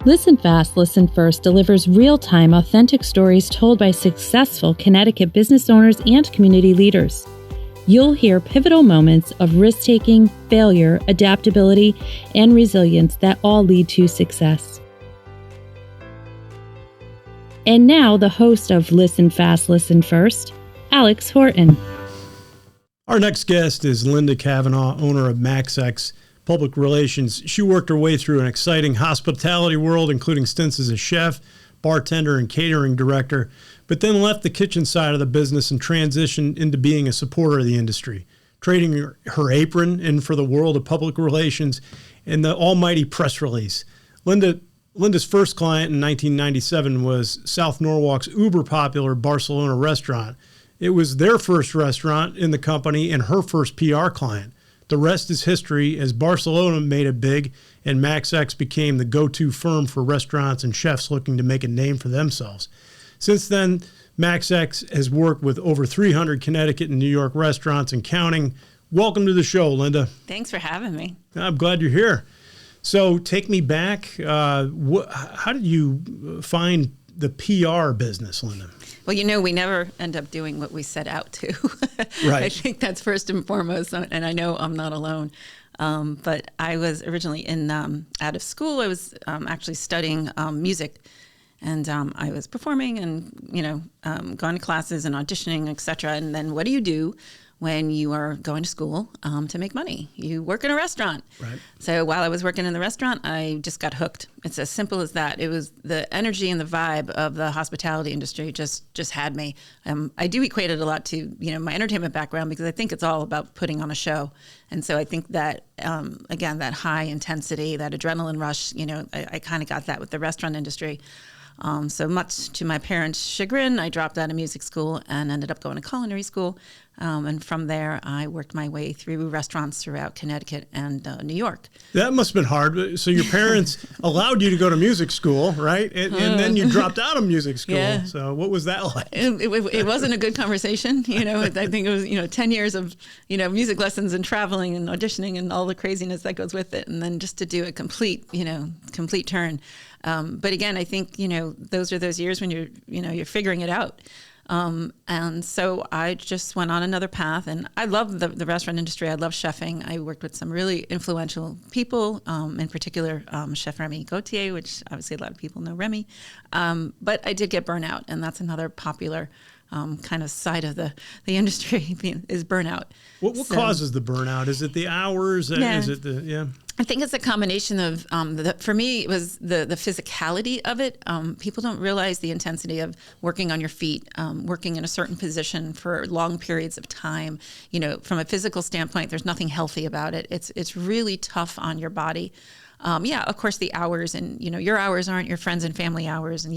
Listen Fast, Listen First delivers real-time, authentic stories told by successful Connecticut business owners and community leaders. You'll hear pivotal moments of risk-taking, failure, adaptability, and resilience that all lead to success. And now, the host of Listen Fast, Listen First, Alex Horton. Our next guest is Linda Kavanagh, owner of MaxEx Public Relations. She worked her way through an exciting hospitality world, including stints as a chef, bartender, and catering director, but then left the kitchen side of the business and transitioned into being a supporter of the industry, trading her apron in for the world of public relations and the almighty press release. Linda's first client in 1997 was South Norwalk's uber-popular Barcelona restaurant. It was their first restaurant in the company and her first PR client. The rest is history, as Barcelona made it big and MaxEx became the go-to firm for restaurants and chefs looking to make a name for themselves. Since then, MaxEx has worked with over 300 Connecticut and New York restaurants and counting. Welcome to the show, Linda. Thanks for having me. I'm glad you're here. So take me back. How did you find the PR business, Linda? Well, we never end up doing what we set out to. Right. I think that's first and foremost, and I know I'm not alone. But I was originally out of school. I was actually studying music, and I was performing and, going to classes and auditioning, et cetera. And then what do you do when you are going to school to make money? You work in a restaurant. Right. So while I was working in the restaurant, I just got hooked. It's as simple as that. It was the energy and the vibe of the hospitality industry just had me. I do equate it a lot to, my entertainment background, because I think it's all about putting on a show. And so I think that, again, that high intensity, that adrenaline rush, I kind of got that with the restaurant industry. So much to my parents' chagrin, I dropped out of music school and ended up going to culinary school. And from there, I worked my way through restaurants throughout Connecticut and New York. That must have been hard. So your parents allowed you to go to music school, right? And then you dropped out of music school. Yeah. So what was that like? It wasn't a good conversation. I think it was, 10 years of, music lessons and traveling and auditioning and all the craziness that goes with it. And then just to do a complete turn. But again, I think, those are those years when you're figuring it out. And so I just went on another path, and I love the restaurant industry. I love chefing. I worked with some really influential people, in particular, Chef Remy Gauthier, which obviously a lot of people know Remy. But I did get burnout, and that's another popular kind of side of the industry is burnout. What causes the burnout? Is it the hours? Yeah. Is it I think it's a combination of, for me, it was the physicality of it. People don't realize the intensity of working on your feet, working in a certain position for long periods of time. From a physical standpoint, there's nothing healthy about it. It's really tough on your body. Of course, the hours and, your hours aren't your friends and family hours. And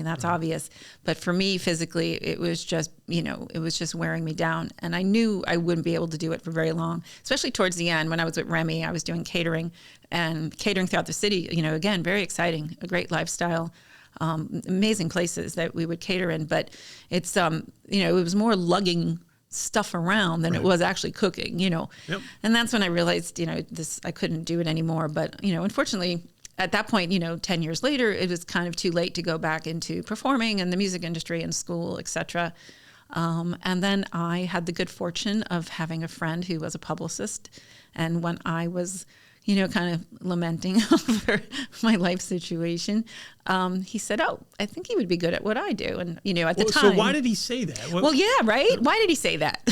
that's obvious. But for me, physically, it was just, it was just wearing me down. And I knew I wouldn't be able to do it for very long, especially towards the end when I was with Remy. I was doing catering throughout the city, again, very exciting, a great lifestyle. Amazing places that we would cater in. But it's, it was more lugging stuff around than it was actually cooking, Yep. And that's when I realized, I couldn't do it anymore. But, unfortunately, at that point, 10 years later, it was kind of too late to go back into performing and the music industry and school, et cetera. And then I had the good fortune of having a friend who was a publicist. And when I was, kind of lamenting over my life situation, he said, "Oh, I think he would be good at what I do." And, at the time. So why did he say that? Well, yeah, right? Why did he say that?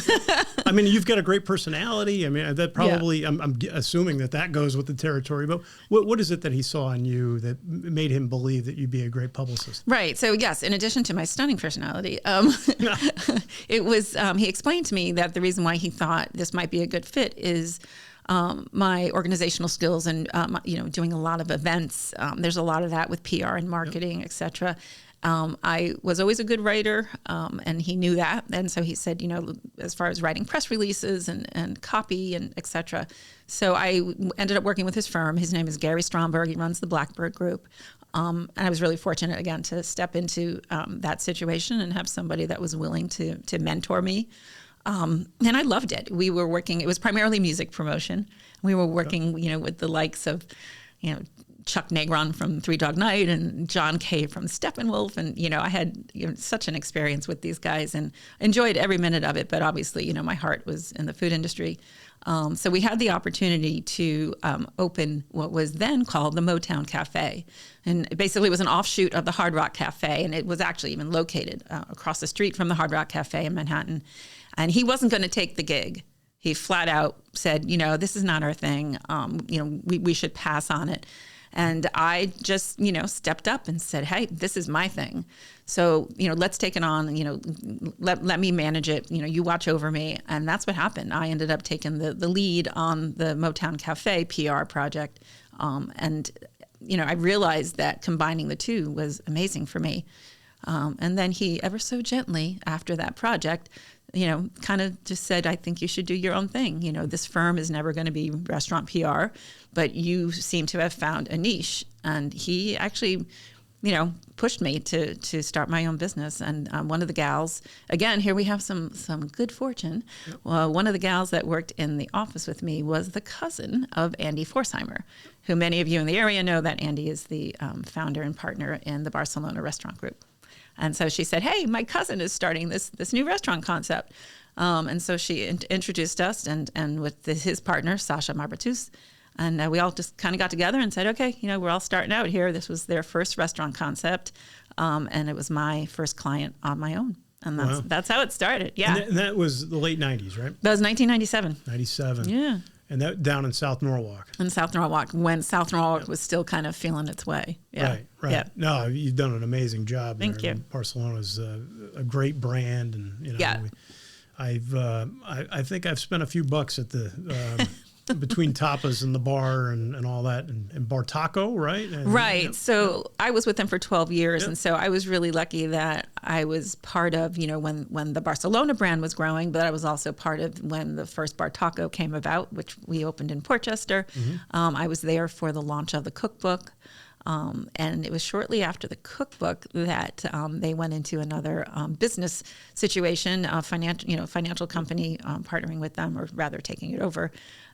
I mean, you've got a great personality. I mean, that probably, yeah. I'm assuming that goes with the territory. But what is it that he saw in you that made him believe that you'd be a great publicist? Right. So, yes, in addition to my stunning personality, it was, he explained to me that the reason why he thought this might be a good fit is my organizational skills and, doing a lot of events. There's a lot of that with PR and marketing, yep. et cetera. I was always a good writer, and he knew that. And so he said, as far as writing press releases and copy and et cetera. So I ended up working with his firm. His name is Gary Stromberg. He runs the Blackbird Group. And I was really fortunate, again, to step into that situation and have somebody that was willing to mentor me. And I loved it. We were working, it was primarily music promotion. We were working, with the likes of, Chuck Negron from Three Dog Night and John Kay from Steppenwolf. And, I had such an experience with these guys and enjoyed every minute of it. But obviously, my heart was in the food industry. So we had the opportunity to open what was then called the Motown Cafe. And it basically was an offshoot of the Hard Rock Cafe. And it was actually even located across the street from the Hard Rock Cafe in Manhattan. And he wasn't going to take the gig. He flat out said, this is not our thing. We should pass on it. And I just, stepped up and said, hey, this is my thing. So, let's take it on, let me manage it. You watch over me. And that's what happened. I ended up taking the lead on the Motown Cafe PR project. And I realized that combining the two was amazing for me. And then he ever so gently, after that project, kind of just said, I think you should do your own thing. This firm is never going to be restaurant PR, but you seem to have found a niche. And he actually, pushed me to start my own business. And one of the gals, again, here we have some good fortune. Yep. Well, one of the gals that worked in the office with me was the cousin of Andy Forsheimer, who many of you in the area know that Andy is the founder and partner in the Barcelona restaurant group. And so she said, hey, my cousin is starting this new restaurant concept. And so she introduced us and with his partner, Sasha Marbatus. And we all just kind of got together and said, okay, we're all starting out here. This was their first restaurant concept. And it was my first client on my own. And that's how it started. Yeah. And that was the late 90s, right? That was 1997. 97. Yeah. And that down in South Norwalk. In South Norwalk, when South Norwalk was still kind of feeling its way. Yeah. Right. Yeah. No, you've done an amazing job. Thank you. Barcelona's a great brand, and I think I've spent a few bucks at the between tapas and the bar and all that, and Bartaco, right? Right. So I was with them for 12 years, and so I was really lucky that I was part of, when the Barcelona brand was growing, but I was also part of when the first Bartaco came about, which we opened in Portchester. Mm-hmm. I was there for the launch of the cookbook. And it was shortly after the cookbook that they went into another business situation, financial company partnering with them, or rather taking it over.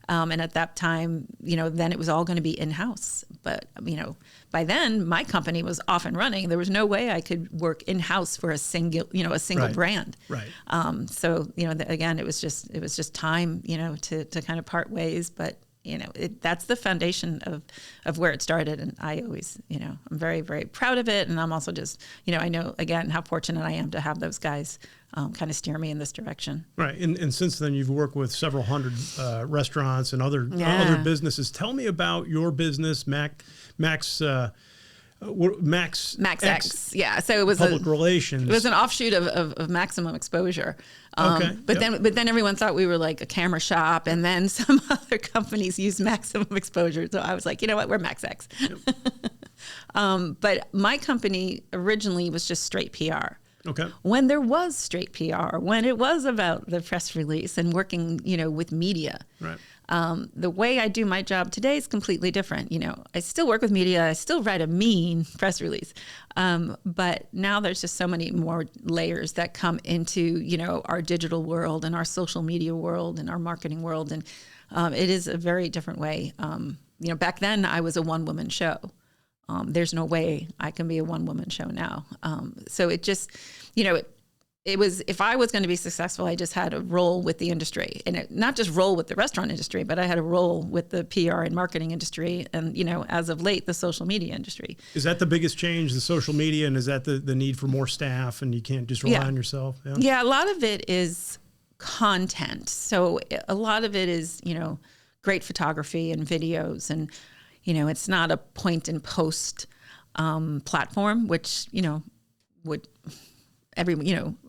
And at that time, then it was all going to be in-house. But, by then my company was off and running. There was no way I could work in-house for a single right. brand. Right. So, again, it was just time, to kind of part ways. But, that's the foundation of where it started. And I always, I'm very, very proud of it. And I'm also just, I know, again, how fortunate I am to have those guys kind of steer me in this direction. Right. And since then, you've worked with several hundred restaurants and other businesses. Tell me about your business, MaxEx. Yeah. So it was Public Relations. It was an offshoot of Maximum Exposure. But then everyone thought we were like a camera shop, and then some other companies used Maximum Exposure. So I was like, you know what, we're MaxEx. Yep. But my company originally was just straight PR. Okay. When there was straight PR, when it was about the press release and working, with media. Right. The way I do my job today is completely different. I still work with media. I still write a mean press release. But now there's just so many more layers that come into, our digital world and our social media world and our marketing world. And it is a very different way. Back then I was a one-woman show. There's no way I can be a one-woman show now. So it just, it was, if I was going to be successful, I just had a role with the industry, and not just role with the restaurant industry, but I had a role with the PR and marketing industry. And, as of late, the social media industry. Is that the biggest change, the social media? And is that the need for more staff, and you can't just rely on yourself? Yeah. A lot of it is content. So a lot of it is, great photography and videos, and, it's not a point and post platform, which, would every,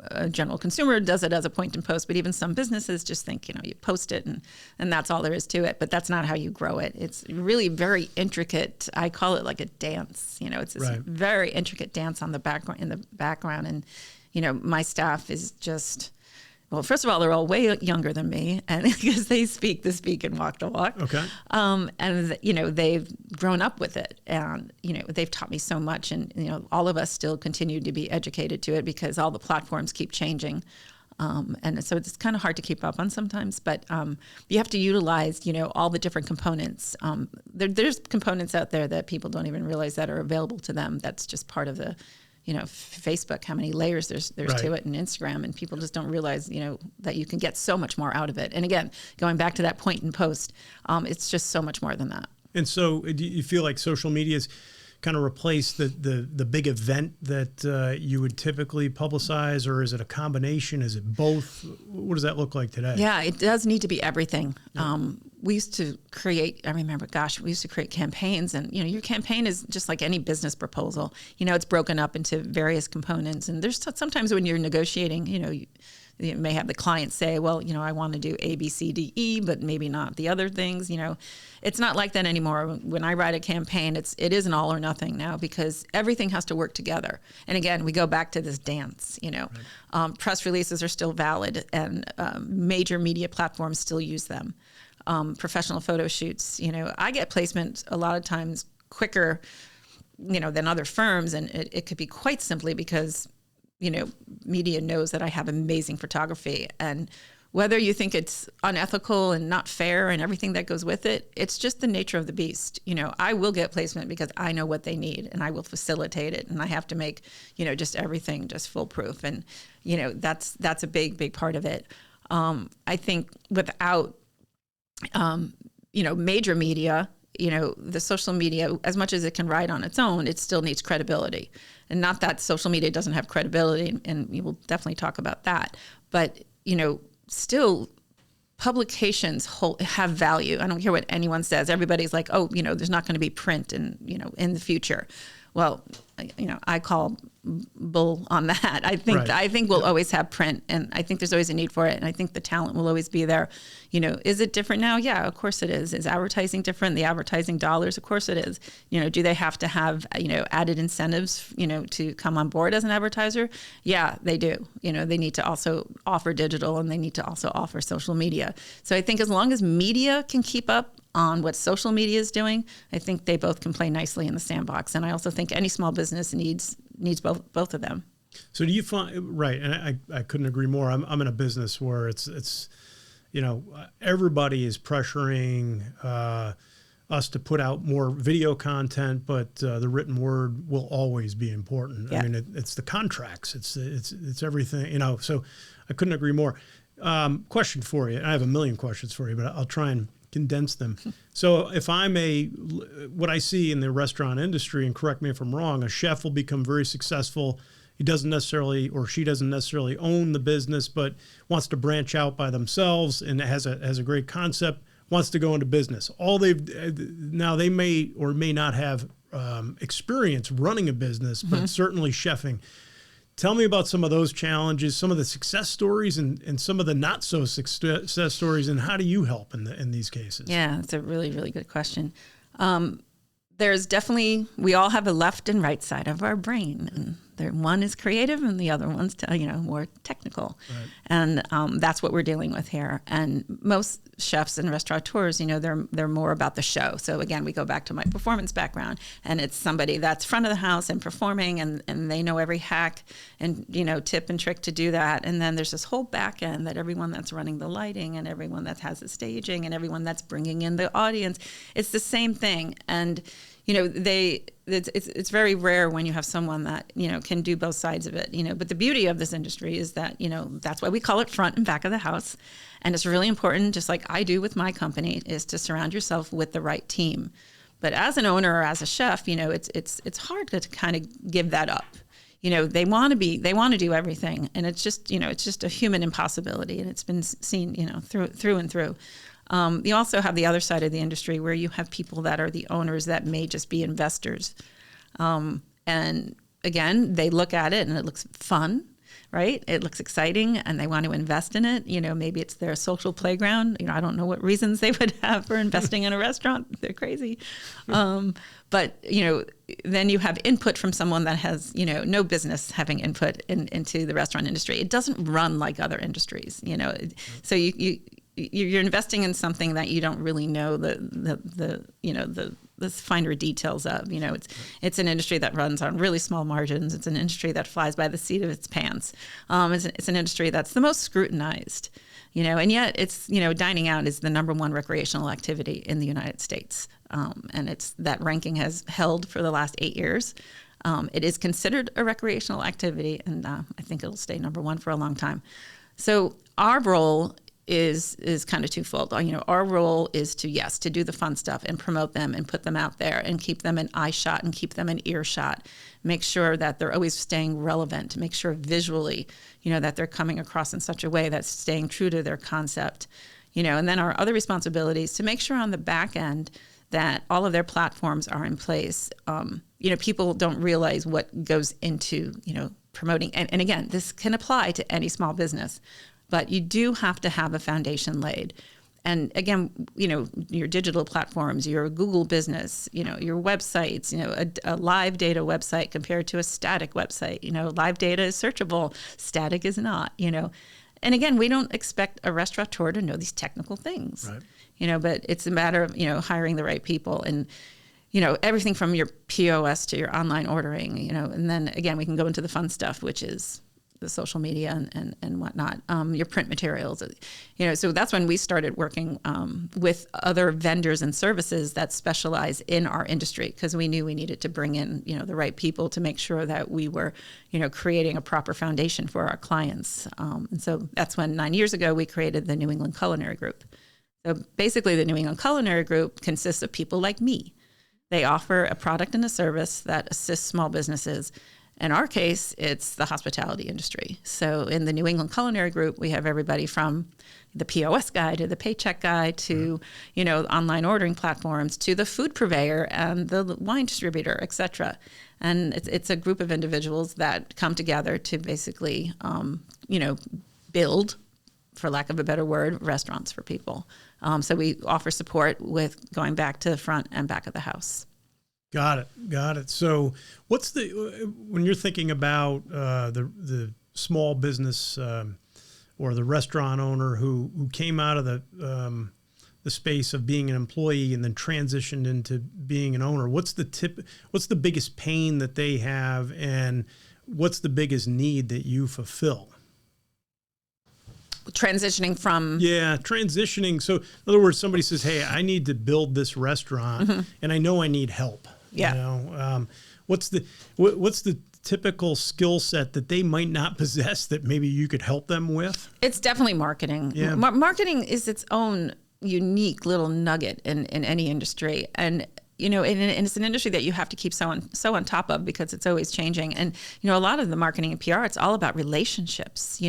a general consumer does it as a point and post, but even some businesses just think, you post it and that's all there is to it, but that's not how you grow it. It's really very intricate. I call it like a dance, it's this very intricate dance in the background. And, my staff is just, well, first of all, they're all way younger than me, and because they speak the speak and walk the walk. Okay. And they've grown up with it, and they've taught me so much, and all of us still continue to be educated to it because all the platforms keep changing. And so it's kind of hard to keep up on sometimes, but you have to utilize, all the different components. There's components out there that people don't even realize that are available to them. That's just part of the, Facebook, how many layers there's Right. to it, and Instagram, and people just don't realize, that you can get so much more out of it. And again, going back to that point in post, it's just so much more than that. And so do you feel like social media's kind of replace the big event that you would typically publicize, or is it a combination? Is it both? What does that look like today? Yeah, it does need to be everything. We used to create, we used to create campaigns, and your campaign is just like any business proposal. It's broken up into various components, and there's sometimes when you're negotiating, you may have the client say, well, I want to do A, B, C, D, E, but maybe not the other things. It's not like that anymore. When I write a campaign, it is an all or nothing now, because everything has to work together. And again, we go back to this dance. Right. Press releases are still valid, and major media platforms still use them. Professional photo shoots. I get placement a lot of times quicker, than other firms, and it could be quite simply because media knows that I have amazing photography. And whether you think it's unethical and not fair and everything that goes with it, it's just the nature of the beast. I will get placement because I know what they need, and I will facilitate it. And I have to make, just everything just foolproof. And, that's a big, big part of it. I think without, major media, the social media, as much as it can ride on its own, it still needs credibility. And not that social media doesn't have credibility, and we will definitely talk about that. But, still publications have value. I don't care what anyone says. Everybody's like, oh, there's not going to be print in the future. Well, I call bull on that. I think we'll always have print, and I think there's always a need for it, and I think the talent will always be there. Is it different now? Yeah, of course it is. Is advertising different? The advertising dollars, of course it is. Do they have to have added incentives to come on board as an advertiser? Yeah, they do. They need to also offer digital, and they need to also offer social media. So I think as long as media can keep up on what social media is doing, I think they both can play nicely in the sandbox. And I also think any small business needs both of them. So do you find, right, and I couldn't agree more. I'm in a business where it's everybody is pressuring us to put out more video content, but the written word will always be important. Yeah. It's the contracts, it's everything, so I couldn't agree more. Question for you. I have a million questions for you, but I'll try and condense them. So if what I see in the restaurant industry, and correct me if I'm wrong, a chef will become very successful. He doesn't necessarily, or she doesn't necessarily own the business, but wants to branch out by themselves and has a great concept, wants to go into business. Now they may or may not have experience running a business, but certainly chefing. Tell me about some of those challenges, some of the success stories, and some of the not so success stories, and how do you help in these cases? Yeah, it's a really, really good question. There's definitely, we all have a left and right side of our brain, and one is creative and the other one's more technical. Right. And that's what we're dealing with here. And most chefs and restaurateurs, they're more about the show. So again, we go back to my performance background, and it's somebody that's front of the house and performing, and they know every hack and tip and trick to do that. And then there's this whole back end that everyone that's running the lighting, and everyone that has the staging, and everyone that's bringing in the audience, it's the same thing. And it's very rare when you have someone that can do both sides of it. But the beauty of this industry is that that's why we call it front and back of the house, and it's really important, just like I do with my company, is to surround yourself with the right team. But as an owner or as a chef, it's hard to kind of give that up. They want to do everything, and it's just a human impossibility, and it's been seen through and through. You also have the other side of the industry where you have people that are the owners that may just be investors. And again, they look at it and it looks fun, right? It looks exciting and they want to invest in it. Maybe it's their social playground. I don't know what reasons they would have for investing in a restaurant. They're crazy. But then you have input from someone that has, no business having input into the restaurant industry. It doesn't run like other industries, So you're investing in something that you don't really know the finer details of. It's an industry that runs on really small margins. It's an industry that flies by the seat of its pants. It's an industry that's the most scrutinized. And yet it's, dining out is the number one recreational activity in the United States. And that ranking has held for the last 8 years. It is considered a recreational activity, and I think it'll stay number one for a long time. So our role is kind of twofold. Our role is to do the fun stuff and promote them and put them out there and keep them in eye shot and keep them in earshot. Make sure that they're always staying relevant. Make sure visually, that they're coming across in such a way that's staying true to their concept. And then our other responsibility is to make sure on the back end that all of their platforms are in place. People don't realize what goes into, promoting. And again, this can apply to any small business, but you do have to have a foundation laid. And again, your digital platforms, your Google business, your websites, a live data website compared to a static website. Live data is searchable, static is not, And again, we don't expect a restaurateur to know these technical things, right. But it's a matter of, hiring the right people and, everything from your POS to your online ordering, and then again, we can go into the fun stuff, which is the social media and whatnot, your print materials, so that's when we started working with other vendors and services that specialize in our industry, because we knew we needed to bring in, the right people to make sure that we were, creating a proper foundation for our clients. And so that's when 9 years ago, we created the New England Culinary Group. So basically the New England Culinary Group consists of people like me. They offer a product and a service that assists small businesses. In our case, it's the hospitality industry. So in the New England Culinary Group, we have everybody from the POS guy to the paycheck guy to, online ordering platforms to the food purveyor and the wine distributor, et cetera. And it's a group of individuals that come together to basically, build, for lack of a better word, restaurants for people. So we offer support with going back to the front and back of the house. Got it. So when you're thinking about the small business or the restaurant owner who came out of the space of being an employee and then transitioned into being an owner, what's the biggest pain that they have, and what's the biggest need that you fulfill? Transitioning. So in other words, somebody says, hey, I need to build this restaurant, mm-hmm. and I know I need help. Yeah. What's the typical skill set that they might not possess that maybe you could help them with? It's definitely marketing. Yeah. Marketing is its own unique little nugget in any industry. And and it's an industry that you have to keep so on top of, because it's always changing. And, a lot of the marketing and PR, it's all about relationships.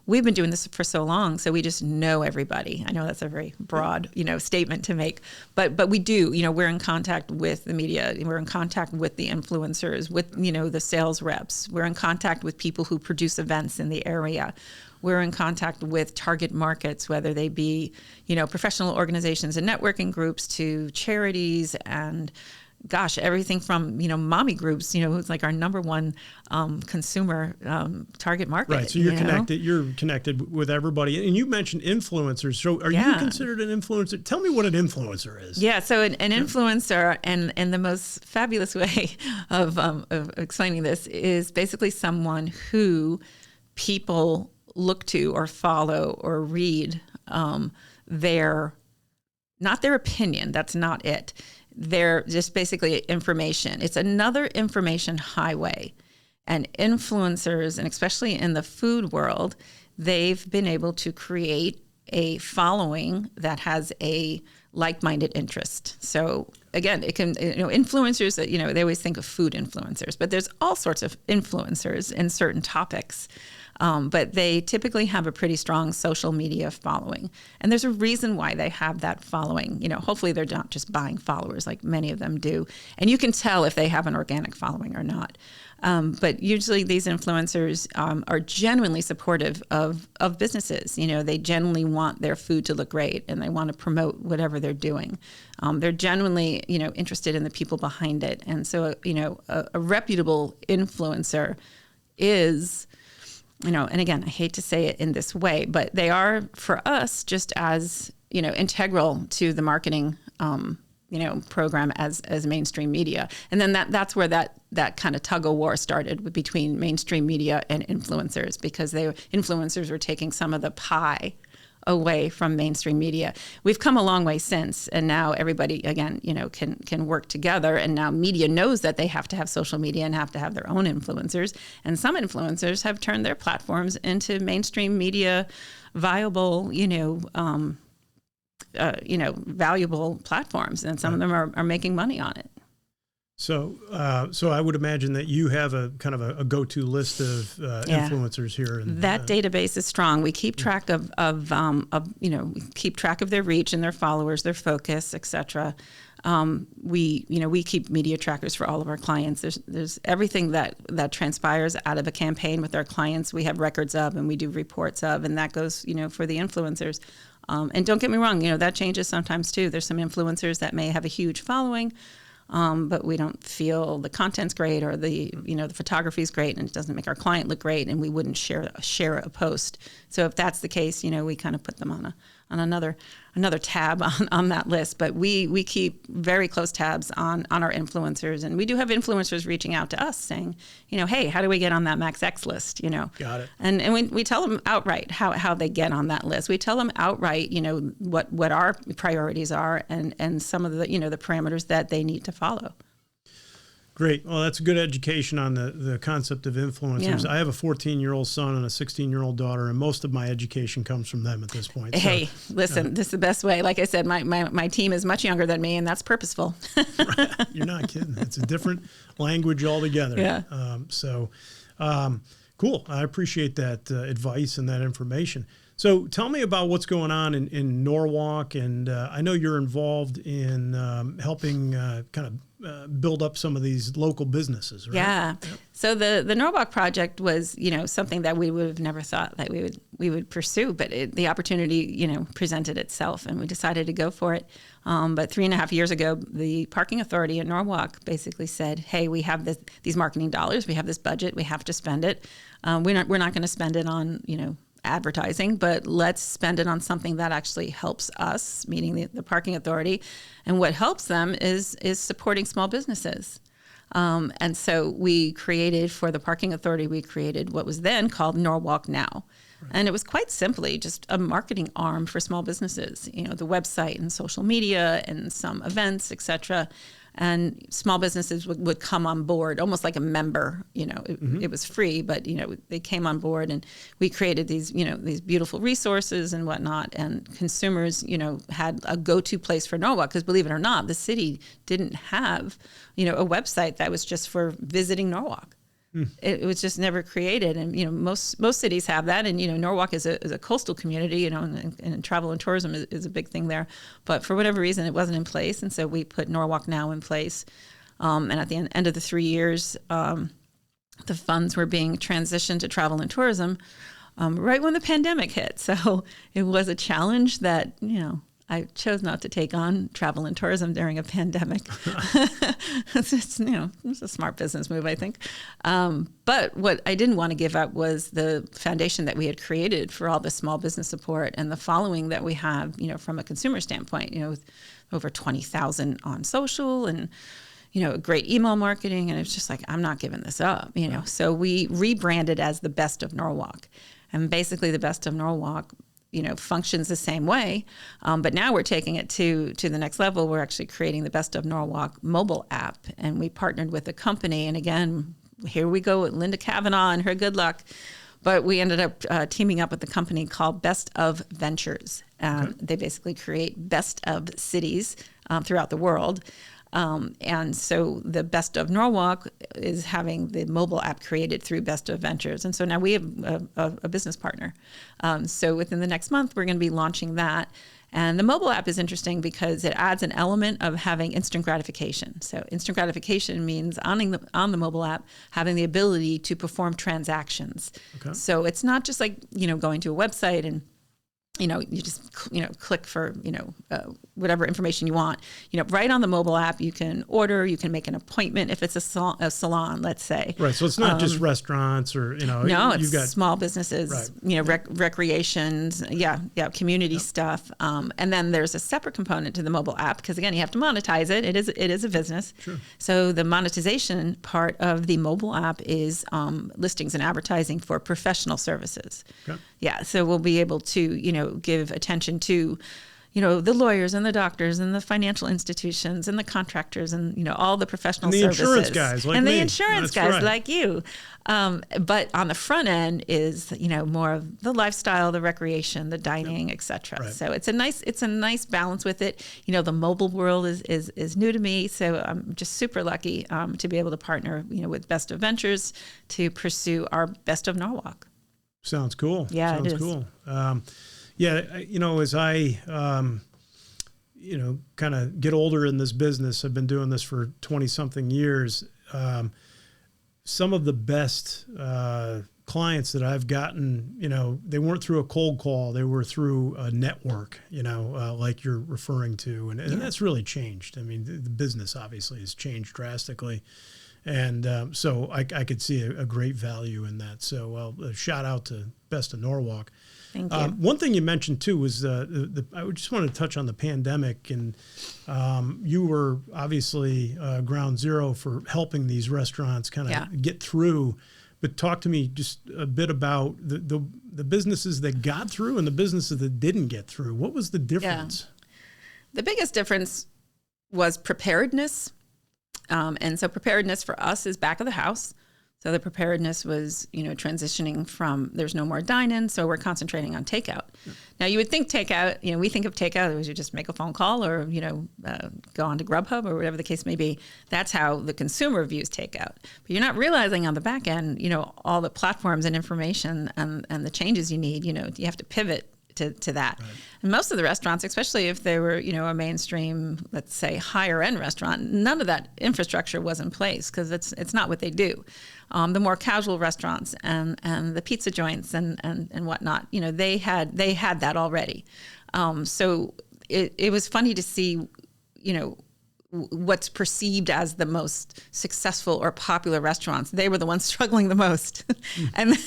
We've been doing this for so long, so we just know everybody. I know that's a very broad, statement to make, but we do. We're in contact with the media. We're in contact with the influencers, with the sales reps. We're in contact with people who produce events in the area. We're in contact with target markets, whether they be, professional organizations and networking groups to charities and, everything from, mommy groups, who's like our number one consumer target market. Right. So you're connected. You're connected with everybody. And you mentioned influencers. So are you considered an influencer? Tell me what an influencer is. Yeah. So an influencer, and the most fabulous way of explaining this is basically someone who people look to or follow or read not their opinion. That's not it. They're just basically information. It's another information highway. And influencers, and especially in the food world, they've been able to create a following that has a like-minded interest. So again, it can, influencers, they always think of food influencers, but there's all sorts of influencers in certain topics. But they typically have a pretty strong social media following. And there's a reason why they have that following. Hopefully they're not just buying followers like many of them do. And you can tell if they have an organic following or not. But usually these influencers are genuinely supportive of businesses. They genuinely want their food to look great, and they want to promote whatever they're doing. They're genuinely, interested in the people behind it. And so, a reputable influencer is... and again, I hate to say it in this way, but they are, for us, just as, integral to the marketing, program as mainstream media. And then that's where that kind of tug of war started between mainstream media and influencers, because influencers were taking some of the pie away from mainstream media. We've come a long way since, and now everybody again, can work together. And now media knows that they have to have social media and have to have their own influencers. And some influencers have turned their platforms into mainstream media viable, valuable platforms, and some of them are making money on it. So I would imagine that you have a kind of a go-to list of influencers here. And that database is strong. We keep track of we keep track of their reach and their followers, their focus, etc. We keep media trackers for all of our clients. There's everything that transpires out of a campaign with our clients. We have records of, and we do reports of, and that goes for the influencers. And don't get me wrong, that changes sometimes too. There's some influencers that may have a huge following, but we don't feel the content's great, or the photography's great, and it doesn't make our client look great, and we wouldn't share a post. So if that's the case, we kind of put them on another tab on that list. But we keep very close tabs on our influencers, and we do have influencers reaching out to us saying, hey, how do we get on that MaxEx list? Got it. And we tell them outright how they get on that list. We tell them outright, what our priorities are, and some of the the parameters that they need to follow. Great. Well, that's a good education on the concept of influencers. Yeah. I have a 14-year-old son and a 16-year-old daughter, and most of my education comes from them at this point. Hey, listen, this is the best way. Like I said, my team is much younger than me, and that's purposeful. Right. You're not kidding. It's a different language altogether. Yeah. Cool. I appreciate that advice and that information. So tell me about what's going on in Norwalk, and I know you're involved in helping kind of build up some of these local businesses, right? Yeah. Yep. So the Norwalk project was, something that we would have never thought that we would pursue, but the opportunity, presented itself, and we decided to go for it. But 3.5 years ago, the parking authority in Norwalk basically said, "Hey, we have these marketing dollars, we have this budget, we have to spend it. We're not going to spend it on, advertising, but let's spend it on something that actually helps us," meaning the parking authority. And what helps them is supporting small businesses. And so we created, for the parking authority, we created what was then called Norwalk Now. Right. And it was quite simply just a marketing arm for small businesses, the website and social media and some events, etc. And small businesses would come on board almost like a member. It was free, but they came on board, and we created these these beautiful resources and whatnot. And consumers had a go-to place for Norwalk, because believe it or not, the city didn't have a website that was just for visiting Norwalk. It was just never created, and most cities have that, and Norwalk is a coastal community, and travel and tourism is a big thing there. But for whatever reason, it wasn't in place, and so we put Norwalk Now in place. And at the end of the 3 years, the funds were being transitioned to travel and tourism, right when the pandemic hit. So it was a challenge that I chose not to take on travel and tourism during a pandemic. It's a smart business move, I think. But what I didn't want to give up was the foundation that we had created for all the small business support and the following that we have, from a consumer standpoint, with over 20,000 on social and, great email marketing. And it's just like, I'm not giving this up, So we rebranded as the Best of Norwalk. And basically the Best of Norwalk functions the same way. But now we're taking it to the next level. We're actually creating the Best of Norwalk mobile app. And we partnered with a company. And again, here we go with Linda Kavanagh and her good luck. But we ended up teaming up with a company called Best of Ventures. Okay. They basically create best of cities throughout the world. And so the Best of Norwalk is having the mobile app created through Best of Ventures. And so now we have a business partner. So within the next month, we're going to be launching that. And the mobile app is interesting because it adds an element of having instant gratification. So instant gratification means on the mobile app, having the ability to perform transactions. Okay. So it's not just like, going to a website and you just, click for, whatever information you want, right on the mobile app. You can order, you can make an appointment if it's a salon, let's say. Right. So it's not just restaurants or, no, it's you've got small businesses, right. Recreations. Yeah. Community stuff. And then there's a separate component to the mobile app because again, you have to monetize it. It is a business. Sure. So the monetization part of the mobile app is listings and advertising for professional services. Okay. Yeah. So we'll be able to, give attention to, the lawyers and the doctors and the financial institutions and the contractors and, all the professional services. And the insurance guys like and me. the insurance That's guys right. like you. But on the front end is, more of the lifestyle, the recreation, the dining, et cetera. Right. So it's a nice balance with it. The mobile world is new to me. So I'm just super lucky to be able to partner, with Best of Ventures to pursue our Best of Norwalk. Sounds cool. Yeah, Sounds it is. Cool. As I, kind of get older in this business, I've been doing this for 20 something years. Some of the best clients that I've gotten, they weren't through a cold call. They were through a network, like you're referring to. And that's really changed. I mean, the business obviously has changed drastically. And so I could see a great value in that. So a shout out to Best of Norwalk. Thank you. One thing you mentioned too was I just want to touch on the pandemic, and you were obviously ground zero for helping these restaurants kind of get through. But talk to me just a bit about the businesses that got through and the businesses that didn't get through. What was the difference? Yeah. The biggest difference was preparedness. And so preparedness for us is back of the house. So the preparedness was, transitioning from there's no more dine-in, so we're concentrating on takeout. Yeah. Now you would think takeout, we think of takeout as you just make a phone call or, go on to Grubhub or whatever the case may be. That's how the consumer views takeout. But you're not realizing on the back end, all the platforms and information and the changes you need, you have to pivot to that. Right. And most of the restaurants, especially if they were, a mainstream, let's say higher end restaurant, none of that infrastructure was in place because it's not what they do. The more casual restaurants and the pizza joints and whatnot, they had that already. So it was funny to see, what's perceived as the most successful or popular restaurants. They were the ones struggling the most. and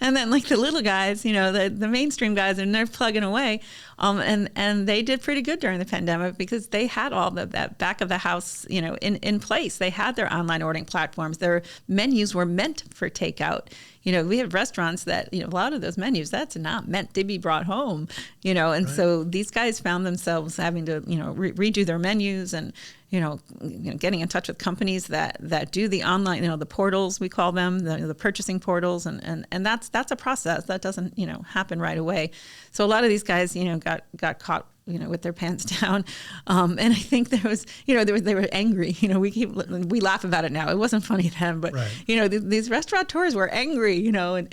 then like the little guys, the mainstream guys, and they're plugging away. And they did pretty good during the pandemic because they had all that back of the house, in place. They had their online ordering platforms. Their menus were meant for takeout. We have restaurants that, a lot of those menus, that's not meant to be brought home, and right. So these guys found themselves having to, redo their menus and, getting in touch with companies that do the online, the portals, we call them, the purchasing portals. And that's a process that doesn't, happen right away. So a lot of these guys, got caught, with their pants down. And I think there was, they were angry. We laugh about it now. It wasn't funny then, but, right. These restaurateurs were angry, and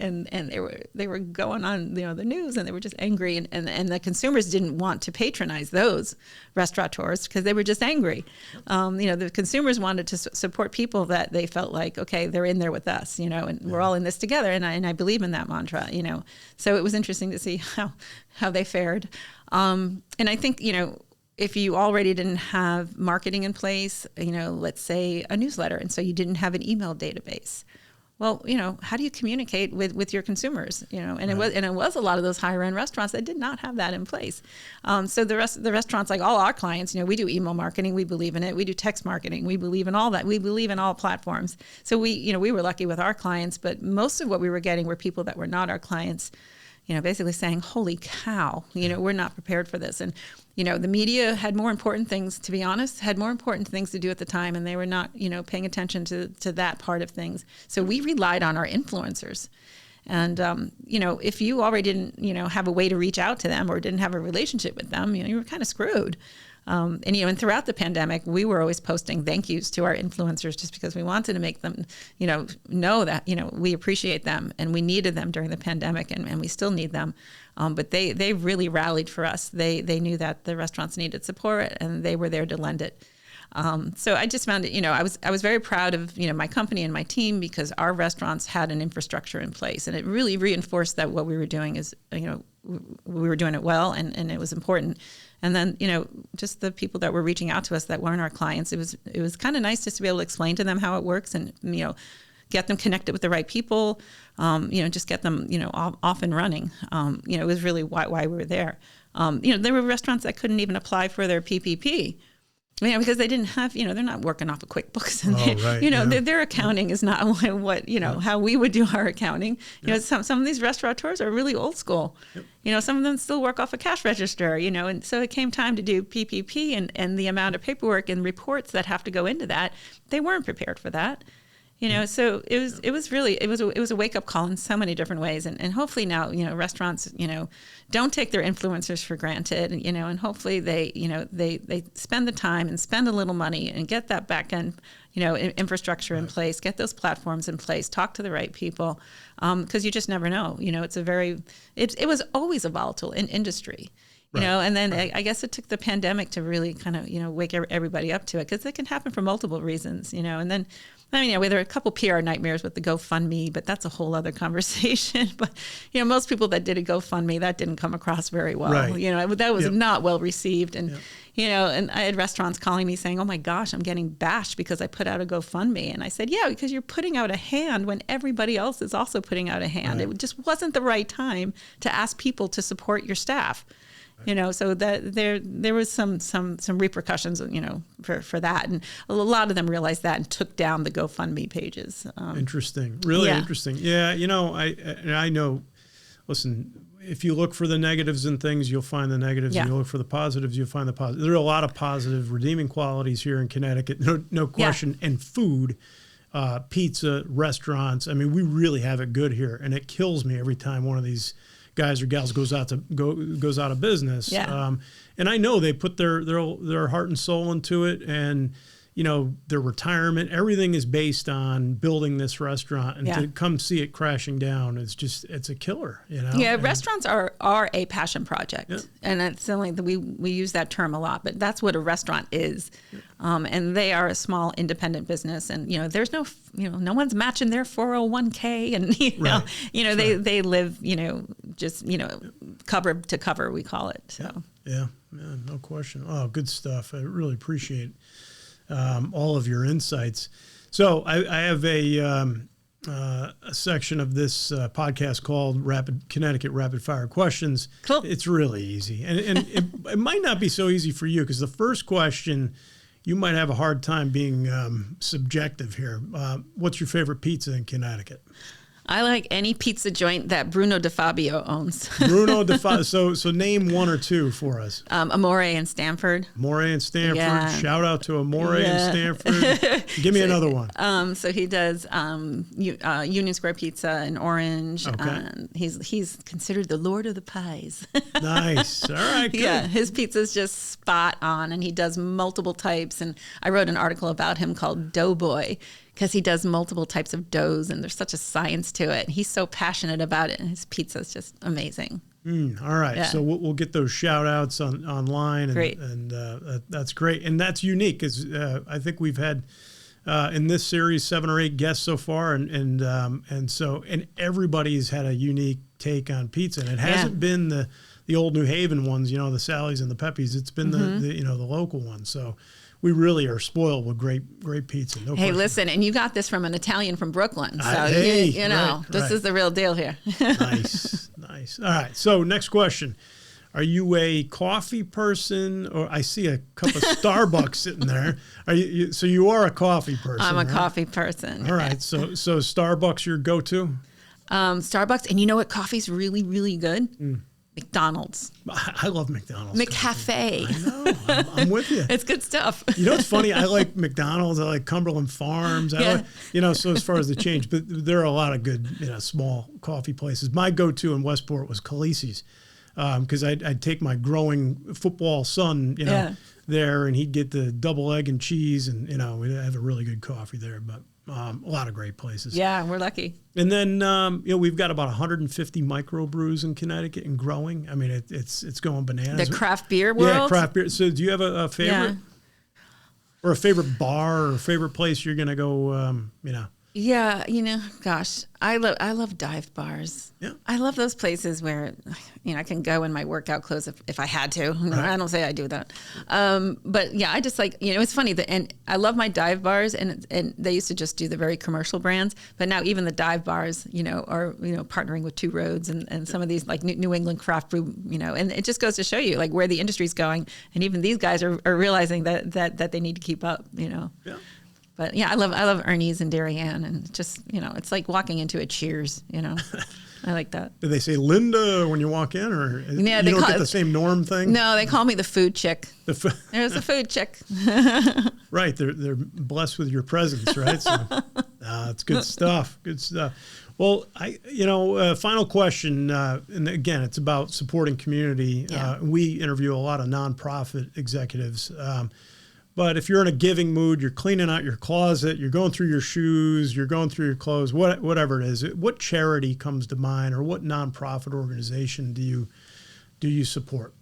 they were going on, the news, and they were just angry. And the consumers didn't want to patronize those restaurateurs because they were just angry. The consumers wanted to support people that they felt like, okay, they're in there with us, and we're all in this together. And I believe in that mantra, So it was interesting to see how they fared. And I think, if you already didn't have marketing in place, let's say a newsletter, and so you didn't have an email database. Well, how do you communicate with your consumers? And right. it was a lot of those higher end restaurants that did not have that in place. So the restaurants, like all our clients, we do email marketing. We believe in it. We do text marketing. We believe in all that. We believe in all platforms. So we were lucky with our clients, but most of what we were getting were people that were not our clients, basically saying, holy cow, we're not prepared for this. And, the media had more important things, to be honest, had more important things to do at the time. And they were not, paying attention to that part of things. So we relied on our influencers. And, if you already didn't, have a way to reach out to them or didn't have a relationship with them, you were kind of screwed. And throughout the pandemic, we were always posting thank yous to our influencers just because we wanted to make them, know that, we appreciate them and we needed them during the pandemic and we still need them. But they really rallied for us. They knew that the restaurants needed support and they were there to lend it. So I just found it, I was very proud of, my company and my team because our restaurants had an infrastructure in place and it really reinforced that what we were doing is, we were doing it well and it was important. And then, just the people that were reaching out to us that weren't our clients, it was kind of nice just to be able to explain to them how it works and, get them connected with the right people, just get them, off and running. It was really why we were there. There were restaurants that couldn't even apply for their PPP. Because they didn't have, they're not working off of QuickBooks, and their accounting is not what how we would do our accounting. Some of these restaurateurs are really old school. Yep. Some of them still work off a cash register. And so it came time to do PPP, and the amount of paperwork and reports that have to go into that, they weren't prepared for that. So it was a wake up call in so many different ways, and hopefully now restaurants don't take their influencers for granted, and hopefully they spend the time and spend a little money and get that back end infrastructure in place, get those platforms in place, talk to the right people, because you just never know. It was always a volatile industry. And then I guess it took the pandemic to really kind of wake everybody up to it, because it can happen for multiple reasons. And then. There are a couple PR nightmares with the GoFundMe, but that's a whole other conversation. But, most people that did a GoFundMe, that didn't come across very well. Right. That was not well received. And, and I had restaurants calling me saying, oh my gosh, I'm getting bashed because I put out a GoFundMe. And I said, yeah, because you're putting out a hand when everybody else is also putting out a hand. Right. It just wasn't the right time to ask people to support your staff. So that there was some repercussions, for that, and a lot of them realized that and took down the GoFundMe pages. Interesting, really interesting. Yeah, I know. Listen, if you look for the negatives in things, you'll find the negatives. Yeah. And you look for the positives, you'll find the positives. There are a lot of positive, redeeming qualities here in Connecticut, no question. Yeah. And food, pizza, restaurants. We really have it good here, and it kills me every time one of these guys or gals goes out of business. Yeah. And I know they put their heart and soul into it, and their retirement, everything is based on building this restaurant, and to come see it crashing down, it's a killer. Yeah, restaurants are a passion project, and it's something that we use that term a lot, but that's what a restaurant is. And they are a small independent business, and there's no one's matching their 401k, and they live just cover to cover, we call it. So yeah, no question. Oh, good stuff. I really appreciate all of your insights. So I have a section of this podcast called Connecticut Rapid Fire Questions. Cool. It's really easy, and it might not be so easy for you, because the first question, you might have a hard time being subjective here. What's your favorite pizza in Connecticut? I like any pizza joint that Bruno DeFabio owns. Bruno DeFabio. So name one or two for us. Amore in Stamford. Amore in Stamford. Yeah. Shout out to Amore in Stamford. Give me another one. So he does Union Square Pizza in Orange. Okay. He's considered the Lord of the Pies. Nice. All right. Good. Yeah, his pizza's just spot on, and he does multiple types. And I wrote an article about him called Doughboy, because he does multiple types of doughs, and there's such a science to it. And he's so passionate about it, and his pizza is just amazing. All right. Yeah. So we'll get those shout outs online. Great. And that's great. And that's unique, because I think we've had in this series 7 or 8 guests so far. And everybody's had a unique take on pizza. And it hasn't been the old New Haven ones, the Sally's and the Pepe's. It's been the local ones. So we really are spoiled with great pizza. No question. Listen, and you got this from an Italian from Brooklyn. So, this is the real deal here. Nice. All right. So next question. Are you a coffee person, or I see a cup of Starbucks sitting there? So you are a coffee person. I'm a coffee person. All right. So Starbucks your go-to? Starbucks. And you know what coffee's really, really good? McDonald's. I love McDonald's. McCafe. I know. I'm with you. It's good stuff. It's funny. I like McDonald's. I like Cumberland Farms. I like, so as far as the change, but there are a lot of good, small coffee places. My go-to in Westport was Khaleesi's, because I'd take my growing football son, there, and he'd get the double egg and cheese, and, we'd have a really good coffee there, but a lot of great places. Yeah, we're lucky. And then, we've got about 150 microbrews in Connecticut and growing. It's going bananas. The craft beer world? Yeah, craft beer. So do you have a favorite? Or a favorite bar or a favorite place you're going to go, Yeah, gosh, I love dive bars. Yeah. I love those places where, I can go in my workout clothes if I had to. Right. I don't say I do that. But yeah, I just like, it's funny and I love my dive bars and they used to just do the very commercial brands, but now even the dive bars, are, partnering with Two Roads and some of these like New England craft brew, and it just goes to show you like where the industry's going. And even these guys are realizing that they need to keep up, Yeah. But yeah, I love Ernie's and Darien, and just it's like walking into a Cheers. I like that. Do they say Linda when you walk in, or yeah, you don't get the same Norm thing? No, they call me the food chick. There's a food chick. Right, they're blessed with your presence, right? So it's good stuff. Good stuff. Well, final question, and again, it's about supporting community. Yeah. We interview a lot of nonprofit executives. But if you're in a giving mood, you're cleaning out your closet, you're going through your shoes, you're going through your clothes, whatever it is, what charity comes to mind, or what nonprofit organization do you support?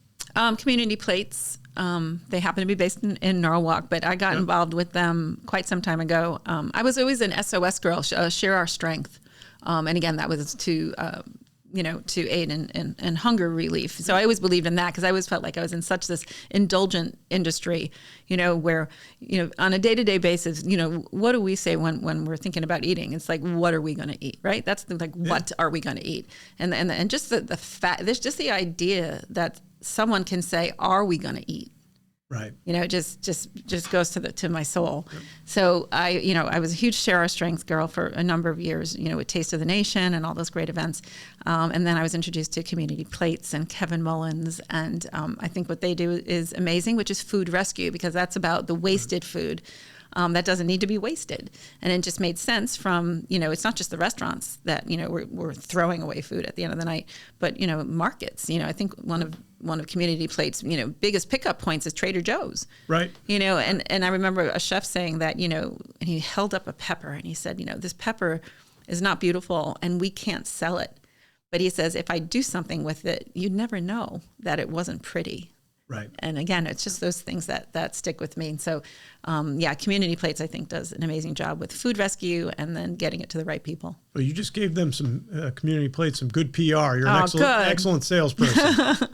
Community Plates. They happen to be based in Norwalk, but I got involved with them quite some time ago. I was always an SOS girl, Share Our Strength. And again, that was to aid in hunger relief. So I always believed in that because I always felt like I was in such this indulgent industry, where, on a day-to-day basis, what do we say when we're thinking about eating? It's like, what are we going to eat, right? That's what are we going to eat? And just the fact, there's just the idea that someone can say, are we going to eat? Right. Just goes to my soul. Yep. So I was a huge Share Our Strength girl for a number of years, with Taste of the Nation and all those great events. And then I was introduced to Community Plates and Kevin Mullins. And I think what they do is amazing, which is food rescue, because that's about the wasted food. That doesn't need to be wasted. And it just made sense from, it's not just the restaurants that, we're throwing away food at the end of the night, but, markets. I think one of Community Plates, biggest pickup points is Trader Joe's. Right. And I remember a chef saying that, and he held up a pepper and he said, this pepper is not beautiful and we can't sell it. But he says, if I do something with it, you'd never know that it wasn't pretty. Right. And again, it's just those things that stick with me. And so, Community Plates, I think, does an amazing job with food rescue and then getting it to the right people. Well, you just gave them some Community Plates, some good PR. You're an excellent salesperson.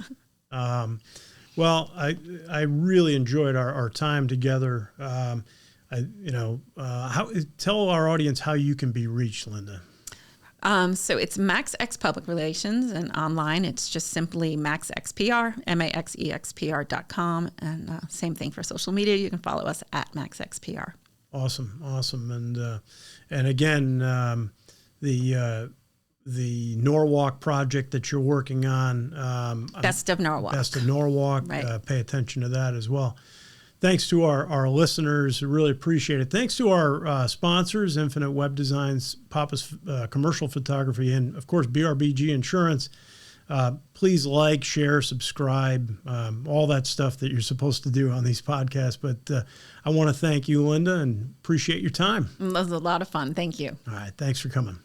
Well, I really enjoyed our time together. Tell our audience how you can be reached, Linda. So it's MaxEx Public Relations, and online it's just simply MaxEx PR, MaxExPR.com, and same thing for social media. You can follow us at MaxEx PR. Awesome, and again, the Norwalk project that you're working on, Best of Norwalk, right. Pay attention to that as well. Thanks to our listeners. Really appreciate it. Thanks to our sponsors, Infinite Web Designs, Papa's Commercial Photography, and, of course, BRBG Insurance. Please like, share, subscribe, all that stuff that you're supposed to do on these podcasts. But I want to thank you, Linda, and appreciate your time. It was a lot of fun. Thank you. All right. Thanks for coming.